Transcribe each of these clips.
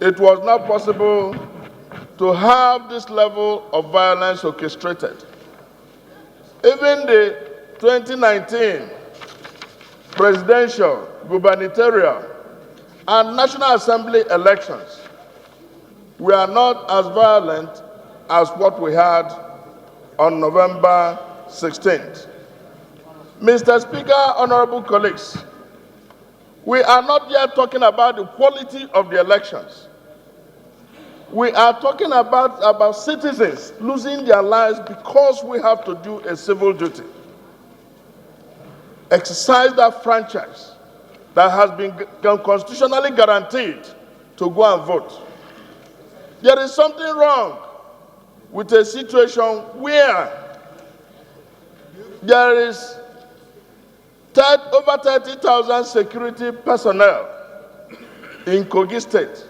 it was not possible to have this level of violence orchestrated. Even the 2019 presidential, gubernatorial, and National Assembly elections were not as violent as what we had on November 16th. Mr. Speaker, honorable colleagues, we are not yet talking about the quality of the elections. We are talking about citizens losing their lives because we have to do a civil duty. Exercise that franchise that has been constitutionally guaranteed to go and vote. There is something wrong with a situation where there is over 30,000 security personnel in Kogi State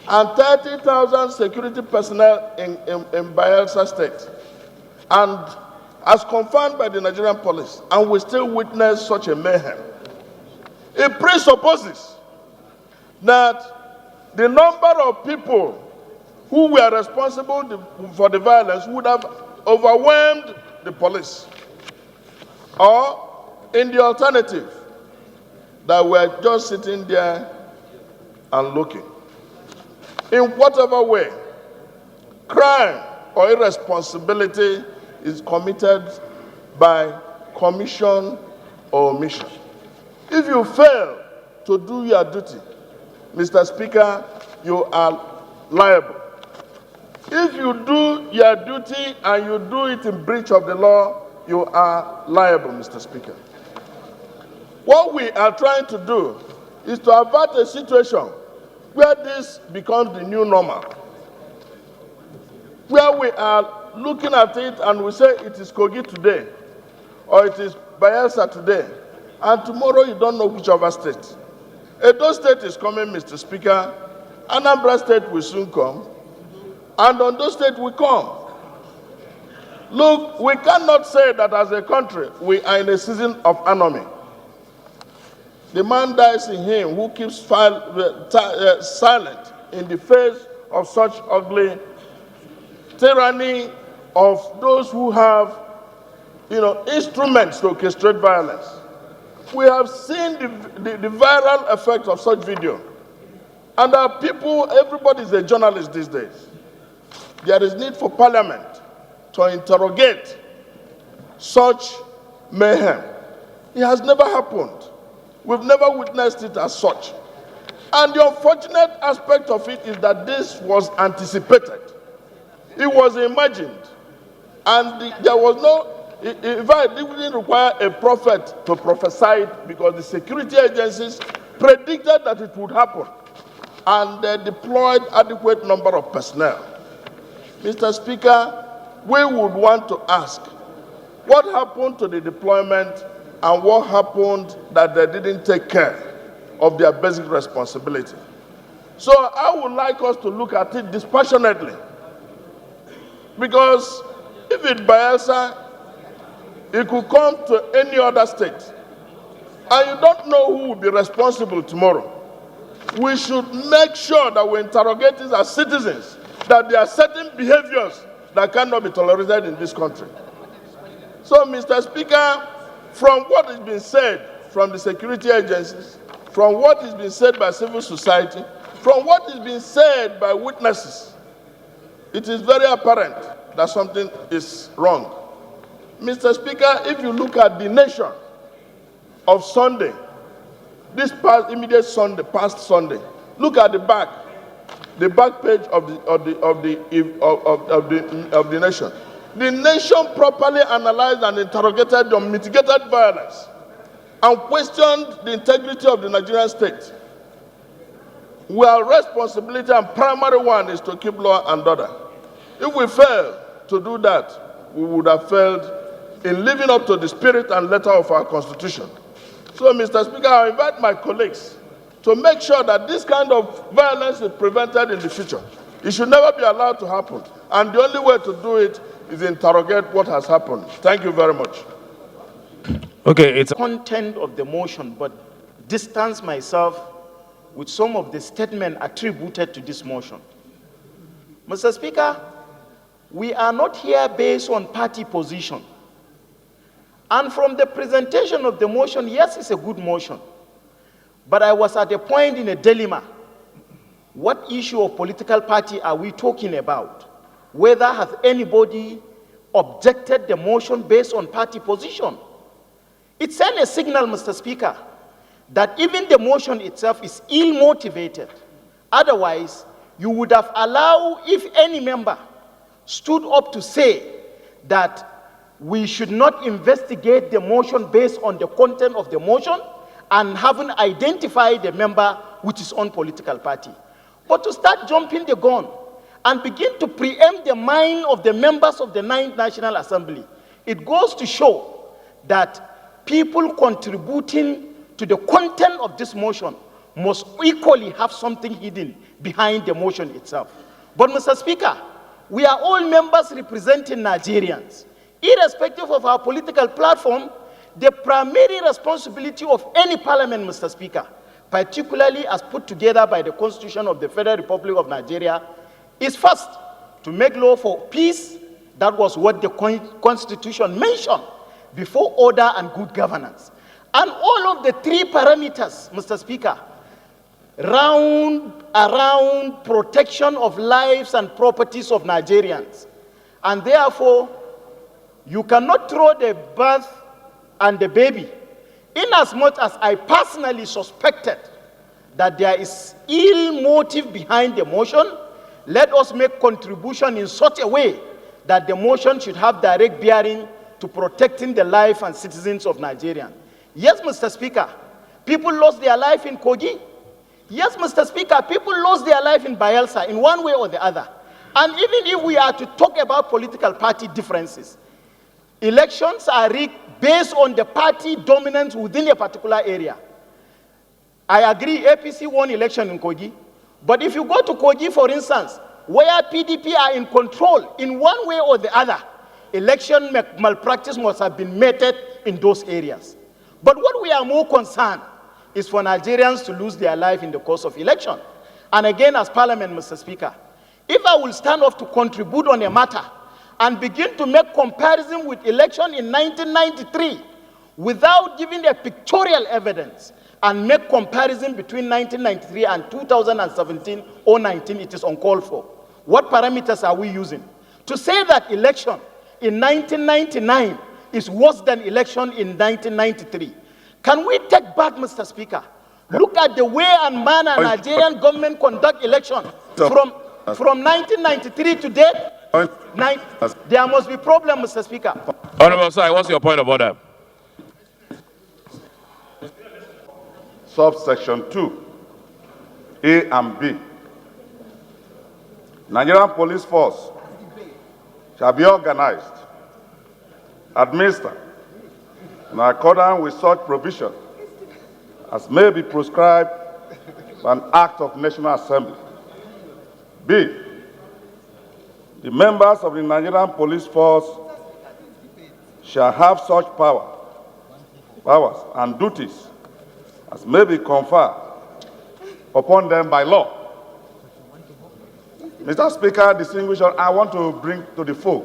and 30,000 security personnel in Bayelsa State, and as confirmed by the Nigerian police, and we still witness such a mayhem. It presupposes that the number of people who were responsible for the violence would have overwhelmed the police, or in the alternative, that we're just sitting there and looking. In whatever way, crime or irresponsibility is committed by commission or omission. If you fail to do your duty, Mr. Speaker, you are liable. If you do your duty and you do it in breach of the law, you are liable, Mr. Speaker. What we are trying to do is to avert a situation where this becomes the new normal, where we are looking at it and we say it is Kogi today, or it is Bayelsa today, and tomorrow you don't know whichever state. Edo State is coming, Mr. Speaker, Anambra State will soon come, and Ondo State will come. Look, we cannot say that as a country we are in a season of anomy. The man dies in him who keeps silent in the face of such ugly tyranny of those who have, instruments to orchestrate violence. We have seen the viral effect of such video. And our people, everybody is a journalist these days. There is need for Parliament to interrogate such mayhem. It has never happened. We've never witnessed it as such. And the unfortunate aspect of it is that this was anticipated. It was imagined. And there was no, in fact, it didn't require a prophet to prophesy it, because the security agencies predicted that it would happen. And they deployed adequate number of personnel. Mr. Speaker, we would want to ask, what happened to the deployment, and what happened that they didn't take care of their basic responsibility? So I would like us to look at it dispassionately. Because if it's Bayelsa, it could come to any other state. And you don't know who will be responsible tomorrow. We should make sure that we interrogate this as citizens, that there are certain behaviors that cannot be tolerated in this country. So, Mr. Speaker, from what has been said from the security agencies, from what has been said by civil society, from what has been said by witnesses, it is very apparent that something is wrong. Mr. Speaker, if you look at the Nation of Sunday, this immediate Sunday, past Sunday, look at the back page of the Nation. The Nation properly analyzed and interrogated the unmitigated violence and questioned the integrity of the Nigerian state, where responsibility and primary one is to keep law and order. If we fail to do that, we would have failed in living up to the spirit and letter of our Constitution. So, Mr. Speaker, I invite my colleagues to make sure that this kind of violence is prevented in the future. It should never be allowed to happen. And the only way to do it is interrogate what has happened. Thank you very much. Okay, it's content of the motion, but distance myself with some of the statements attributed to this motion. Mr. Speaker, we are not here based on party position. And from the presentation of the motion, yes, it's a good motion. But I was at a point in a dilemma. What issue of political party are we talking about? Whether has anybody objected the motion based on party position? It sent a signal, Mr. Speaker, that even the motion itself is ill-motivated. Otherwise, you would have allowed, if any member stood up to say that we should not investigate the motion based on the content of the motion and haven't identified the member which is on political party. But to start jumping the gun and begin to preempt the mind of the members of the 9th National Assembly, it goes to show that people contributing to the content of this motion must equally have something hidden behind the motion itself. But Mr. Speaker, we are all members representing Nigerians. Irrespective of our political platform, the primary responsibility of any parliament, Mr. Speaker, particularly as put together by the Constitution of the Federal Republic of Nigeria, is first to make law for peace. That was what the Constitution mentioned, before order and good governance. And all of the three parameters, Mr. Speaker, around protection of lives and properties of Nigerians. And therefore, you cannot throw the birth and the baby. Inasmuch as I personally suspected that there is ill motive behind the motion, let us make contribution in such a way that the motion should have direct bearing to protecting the life and citizens of Nigeria. Yes, Mr. Speaker, people lost their life in Kogi. Yes, Mr. Speaker, people lost their life in Bayelsa in one way or the other. And even if we are to talk about political party differences, elections are rigged based on the party dominance within a particular area. I agree, APC won election in Kogi. But if you go to Kogi, for instance, where PDP are in control in one way or the other, election malpractice must have been meted in those areas. But what we are more concerned is for Nigerians to lose their life in the course of election. And again, as Parliament, Mr. Speaker, if I will stand up to contribute on a matter and begin to make comparison with election in 1993 without giving a pictorial evidence and make comparison between 1993 and 2017 or 19, it is uncalled for. What parameters are we using? To say that election in 1999 is worse than election in 1993. Can we take back, Mr. Speaker? Look at the way and manner Nigerian government conduct election from 1993 to date. There must be problem, Mr. Speaker. Honorable Sir, what's your point of order? Subsection 2, A and B. Nigerian police force shall be organized, administered, in accordance with such provision as may be prescribed by an act of National Assembly. B. The members of the Nigerian police force shall have such powers and duties as may be conferred upon them by law. Mr. Speaker, distinguished, I want to bring to the fore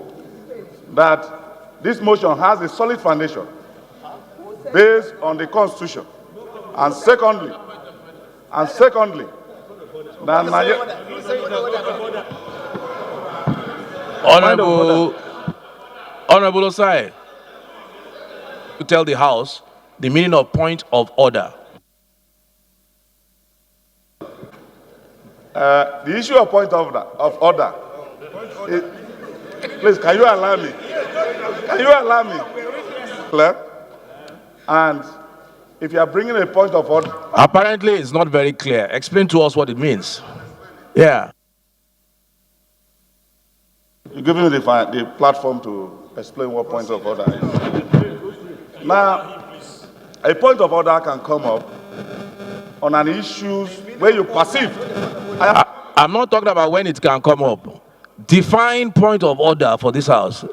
that this motion has a solid foundation based on the Constitution. And secondly, that Honorable Osai, to tell the House the meaning of point of order. The issue of point of order is, please, can you allow me? Can you allow me? Clear? And if you are bringing a point of order. Apparently, it's not very clear. Explain to us what it means. Yeah. You give me the platform to explain what point of order is. Now, a point of order can come up on an issue where you perceive. I'm not talking about when it can come up. Define point of order for this House.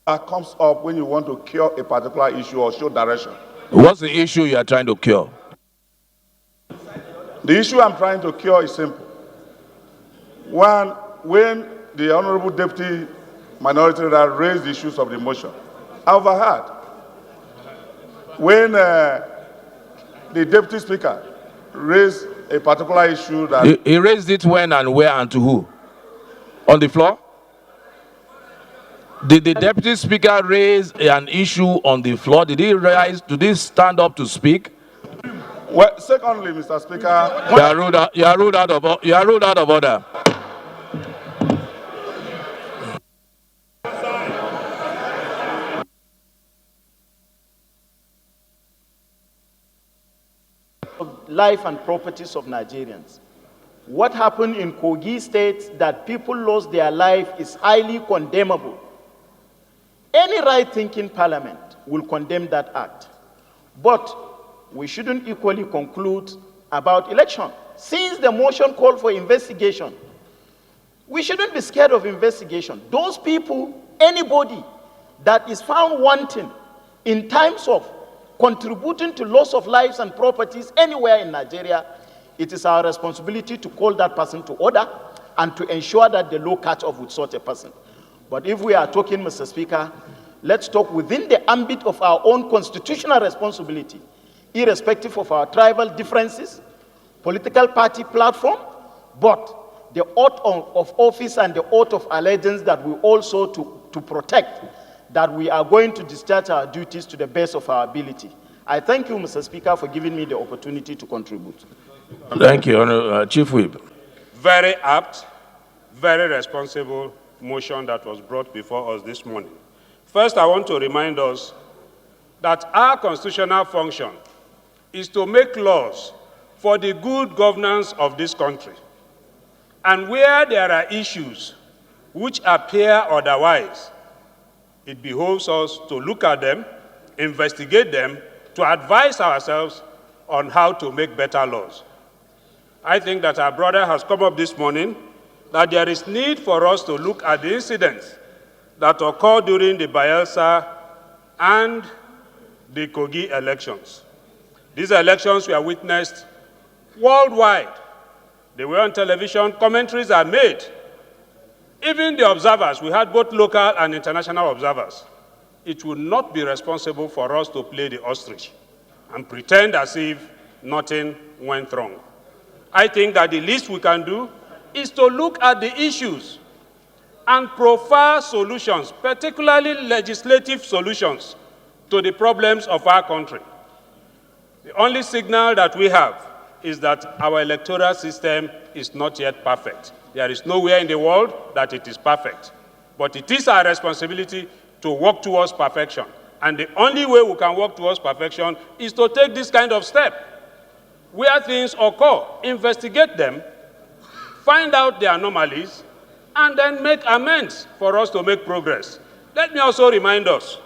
That comes up when you want to cure a particular issue or show direction. What's the issue you are trying to cure? The issue I'm trying to cure is simple. One, when the Honorable Deputy Minority Leader raised the issues of the motion, I overheard. When the Deputy Speaker raised a particular issue that... He raised it when and where and to who? On the floor? Did the Deputy Speaker raise an issue on the floor? Did he stand up to speak? Well, secondly, Mr. Speaker... You are ruled out of order. Life and properties of Nigerians. What happened in Kogi State, that people lost their life, is highly condemnable. Any right-thinking parliament will condemn that act. But we shouldn't equally conclude about election. Since the motion called for investigation, we shouldn't be scared of investigation. Those people, anybody that is found wanting in times of contributing to loss of lives and properties anywhere in Nigeria, it is our responsibility to call that person to order and to ensure that the law catch up with such a person. But if we are talking, Mr. Speaker, let's talk within the ambit of our own constitutional responsibility, irrespective of our tribal differences, political party platform, but the oath of office and the oath of allegiance that we also to protect, that we are going to discharge our duties to the best of our ability. I thank you, Mr. Speaker, for giving me the opportunity to contribute. Thank you, Chief Whip. Very apt, very responsible motion that was brought before us this morning. First, I want to remind us that our constitutional function is to make laws for the good governance of this country. And where there are issues which appear otherwise, it behoves us to look at them, investigate them, to advise ourselves on how to make better laws. I think that our brother has come up this morning that there is need for us to look at the incidents that occurred during the Bayelsa and the Kogi elections. These elections were witnessed worldwide. They were on television, commentaries are made. Even the observers, we had both local and international observers. It would not be responsible for us to play the ostrich and pretend as if nothing went wrong. I think that the least we can do is to look at the issues and profile solutions, particularly legislative solutions, to the problems of our country. The only signal that we have is that our electoral system is not yet perfect. There is nowhere in the world that it is perfect. But it is our responsibility to work towards perfection. And the only way we can work towards perfection is to take this kind of step. Where things occur, investigate them, find out the anomalies, and then make amends for us to make progress. Let me also remind us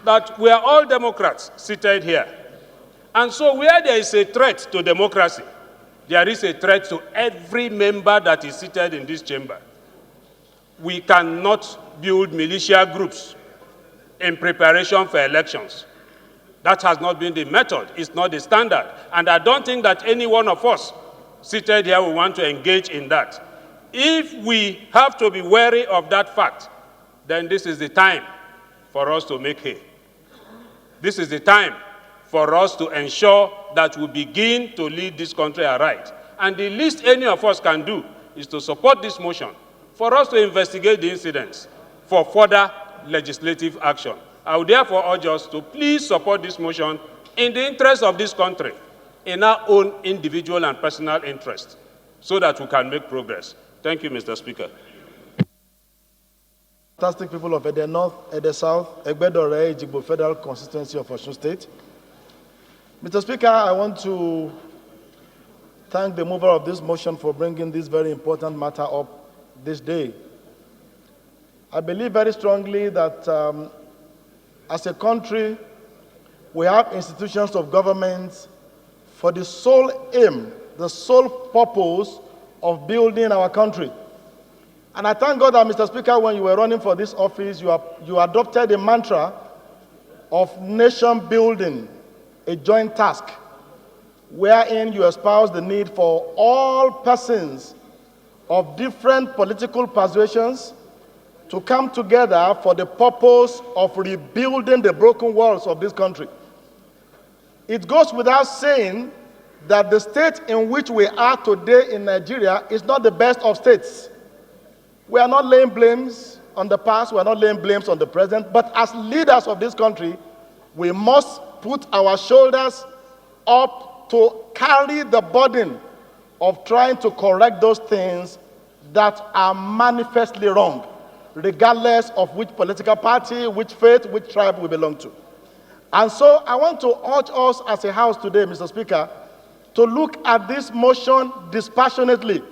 that we are all Democrats seated here. And so where there is a threat to democracy, there is a threat to every member that is seated in this chamber. We cannot build militia groups in preparation for elections. That has not been the method. It's not the standard. And I don't think that any one of us seated here will want to engage in that. If we have to be wary of that fact, then this is the time for us to make hay. This is the time for us to ensure that we begin to lead this country aright. And the least any of us can do is to support this motion, for us to investigate the incidents for further legislative action. I would therefore urge us to please support this motion in the interest of this country, in our own individual and personal interest, so that we can make progress. Thank you, Mr. Speaker. Fantastic people of Ede North, Ede South, Egbedore, Ejigbo Federal Constituency of Osun State. Mr. Speaker, I want to thank the mover of this motion for bringing this very important matter up this day. I believe very strongly that as a country, we have institutions of government for the sole aim, the sole purpose of building our country. And I thank God that, Mr. Speaker, when you were running for this office, you adopted a mantra of nation building, a joint task, wherein you espouse the need for all persons of different political persuasions to come together for the purpose of rebuilding the broken walls of this country. It goes without saying that the state in which we are today in Nigeria is not the best of states. We are not laying blames on the past, we are not laying blames on the present, but as leaders of this country, we must put our shoulders up to carry the burden of trying to correct those things that are manifestly wrong, regardless of which political party, which faith, which tribe we belong to. And so I want to urge us as a House today, Mr. Speaker, to look at this motion dispassionately.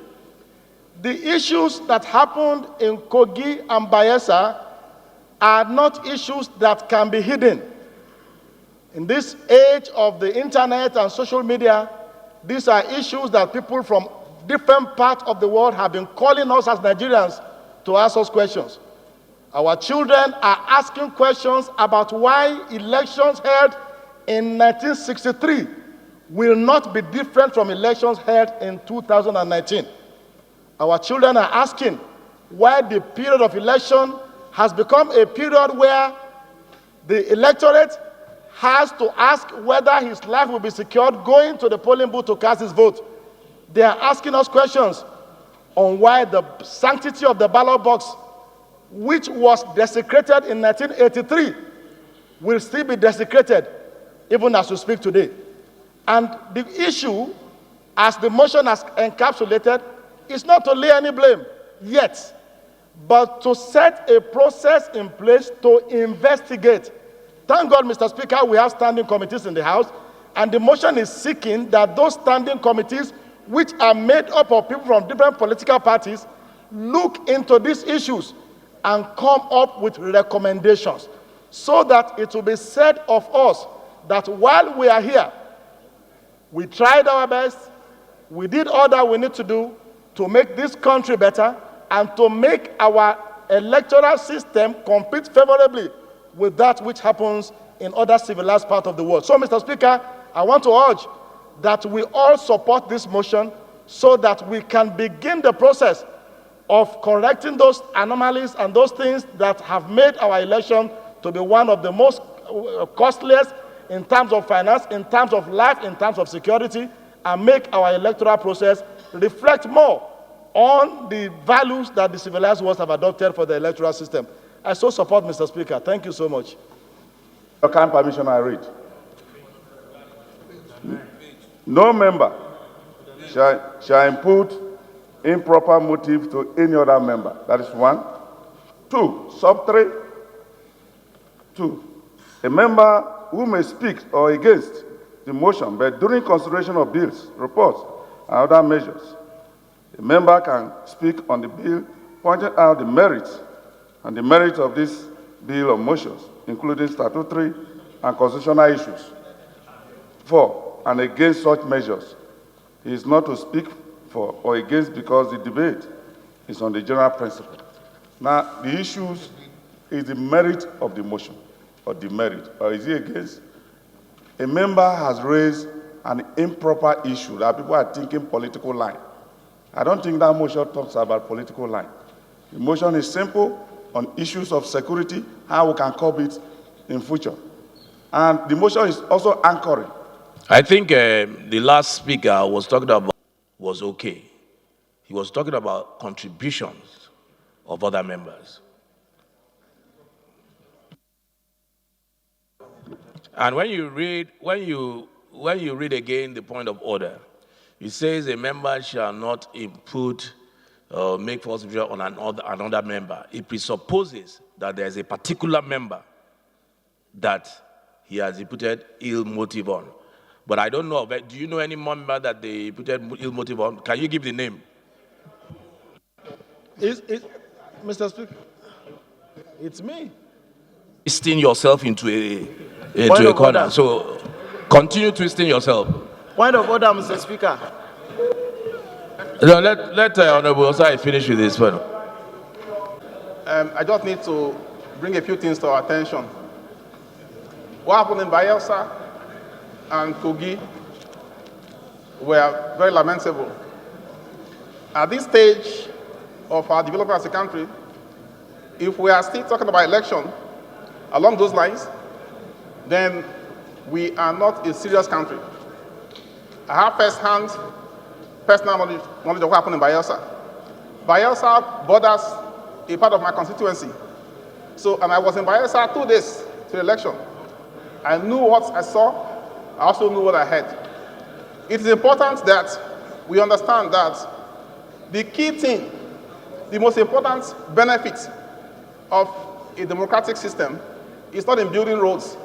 The issues that happened in Kogi and Bayelsa are not issues that can be hidden. In this age of the internet and social media, these are issues that people from different parts of the world have been calling us as Nigerians to ask us questions. Our children are asking questions about why elections held in 1963 will not be different from elections held in 2019. Our children are asking why the period of election has become a period where the electorate has to ask whether his life will be secured going to the polling booth to cast his vote. They are asking us questions on why the sanctity of the ballot box, which was desecrated in 1983, will still be desecrated even as we speak today. And the issue, as the motion has encapsulated, is not to lay any blame yet, but to set a process in place to investigate. Thank God, Mr. Speaker, we have standing committees in the House, and the motion is seeking that those standing committees, which are made up of people from different political parties, look into these issues and come up with recommendations so that it will be said of us that while we are here, we tried our best, we did all that we need to do to make this country better and to make our electoral system compete favorably with that which happens in other civilized parts of the world. So, Mr. Speaker, I want to urge that we all support this motion so that we can begin the process of correcting those anomalies and those things that have made our election to be one of the most costliest in terms of finance, in terms of life, in terms of security, and make our electoral process reflect more on the values that the civilized world have adopted for the electoral system. I so support, Mr. Speaker. Thank you so much. Your kind permission, I read. No member shall impute improper motive to any other member. That is 1. 2, sub 3. 2, a member who may speak or against the motion, but during consideration of bills, reports, and other measures, a member can speak on the bill, pointing out the merits and the merits of this bill or motions, including statutory and constitutional issues. 4, and against such measures, he is not to speak for or against because the debate is on the general principle. Now, the issues is the merit of the motion or demerit, or is he against? A member has raised an improper issue that people are thinking political line. I don't think that motion talks about political line. The motion is simple on issues of security, how we can curb it in future. And the motion is also anchoring. I think the last speaker was talking about was okay. He was talking about contributions of other members. And when you read again the point of order, it says a member shall not impute or make false accusation on another member. It presupposes that there is a particular member that he has imputed ill motive on. But I don't know. But do you know any member that they imputed ill motive on? Can you give the name? Mr. Speaker, it's me. Twisting yourself into a corner. Order. So continue twisting yourself. Point of order, Mr. Speaker. No, let Honorable Osai finish with this one. I just need to bring a few things to our attention. What happened in Bayelsa and Kogi were very lamentable. At this stage of our development as a country, if we are still talking about election along those lines, then we are not a serious country. I have first-hand personal knowledge of what happened in Bayelsa. Bayelsa borders a part of my constituency. So, and I was in Bayelsa 2 days to the election. I knew what I saw. I also knew what I heard. It is important that we understand that the key thing, the most important benefit of a democratic system is not in building roads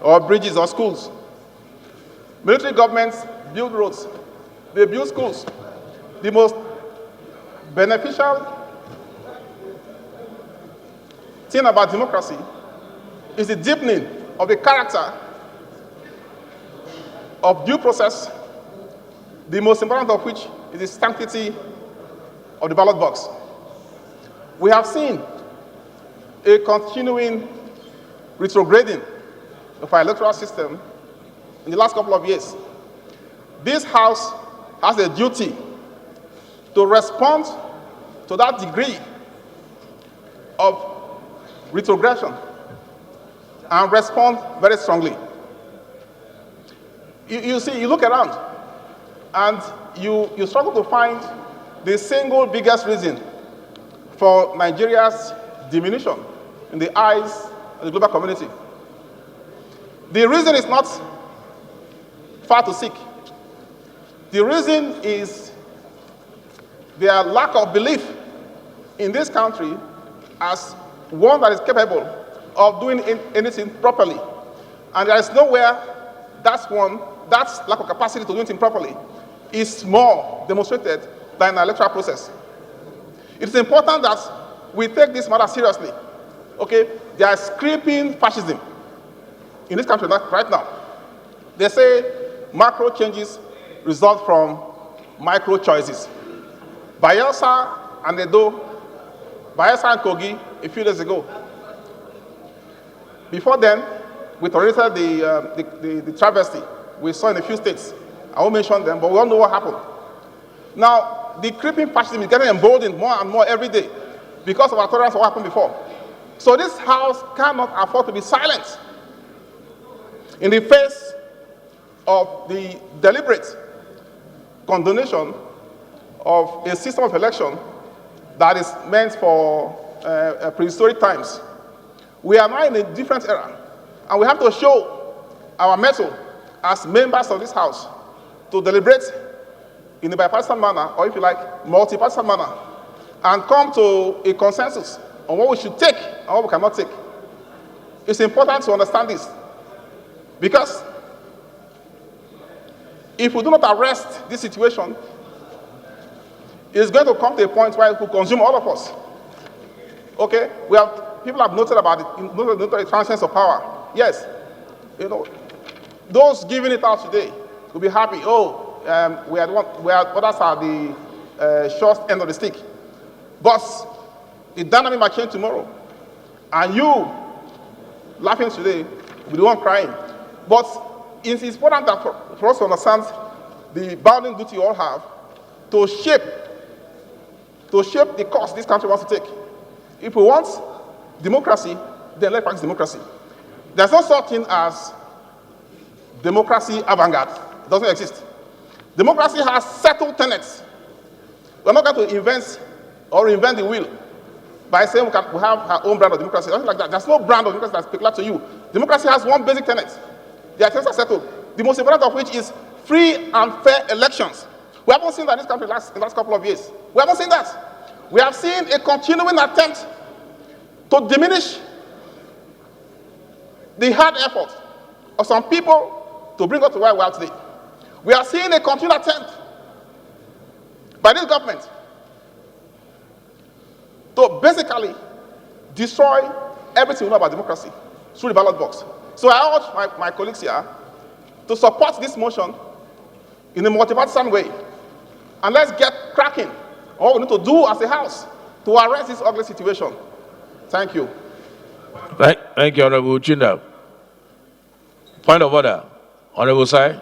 or bridges or schools. Military governments build roads, they build schools. The most beneficial thing about democracy is the deepening of the character of due process, the most important of which is the sanctity of the ballot box. We have seen a continuing retrograding of our electoral system in the last couple of years. This House has a duty to respond to that degree of retrogression and respond very strongly. You see, you look around and you struggle to find the single biggest reason for Nigeria's diminution in the eyes of the global community. The reason is not far to seek. The reason is their lack of belief in this country as one that is capable of doing anything properly. And there is nowhere that lack of capacity to do anything properly is more demonstrated than in the electoral process. It is important that we take this matter seriously. Okay, there is creeping fascism in this country right now. They say macro changes result from micro choices. Bayelsa and Bayelsa and Kogi a few days ago. Before then, we tolerated the travesty we saw in a few states. I won't mention them, but we all know what happened. Now, the creeping fascism is getting emboldened more and more every day because of our tolerance of what happened before. So this House cannot afford to be silent in the face of the deliberate condonation of a system of election that is meant for prehistoric times. We are now in a different era, and we have to show our mettle as members of this House to deliberate in a bipartisan manner, or if you like, multi-partisan manner, and come to a consensus on what we should take and what we cannot take. It's important to understand this, because if we do not arrest this situation, it's going to come to a point where it will consume all of us. Okay? People have noted about it, noted the transference of power. Yes. You know, those giving it out today will be happy. Oh, others are the short end of the stick. But the dynamic might change tomorrow. And you, laughing today, will be the one crying. But it's important that for us to understand the bounding duty you all have to shape the course this country wants to take. If we want democracy, then let's practice democracy. There's no such thing as democracy avant-garde. It doesn't exist. Democracy has settled tenets. We're not going to invent or reinvent the wheel by saying we have our own brand of democracy. Nothing like that. There's no brand of democracy that's peculiar to you. Democracy has one basic tenet. The tenets are settled. The most important of which is free and fair elections. We haven't seen that in this country in the last couple of years. We haven't seen that. We have seen a continuing attempt to diminish the hard effort of some people to bring us to where we are today. We are seeing a continued attempt by this government to basically destroy everything we know about democracy through the ballot box. So I urge my colleagues here to support this motion in a multi-partisan way. And let's get cracking on what we need to do as a House to arrest this ugly situation. Thank you. Thank you, Honorable Chinda. Point of order. Honorable Sai.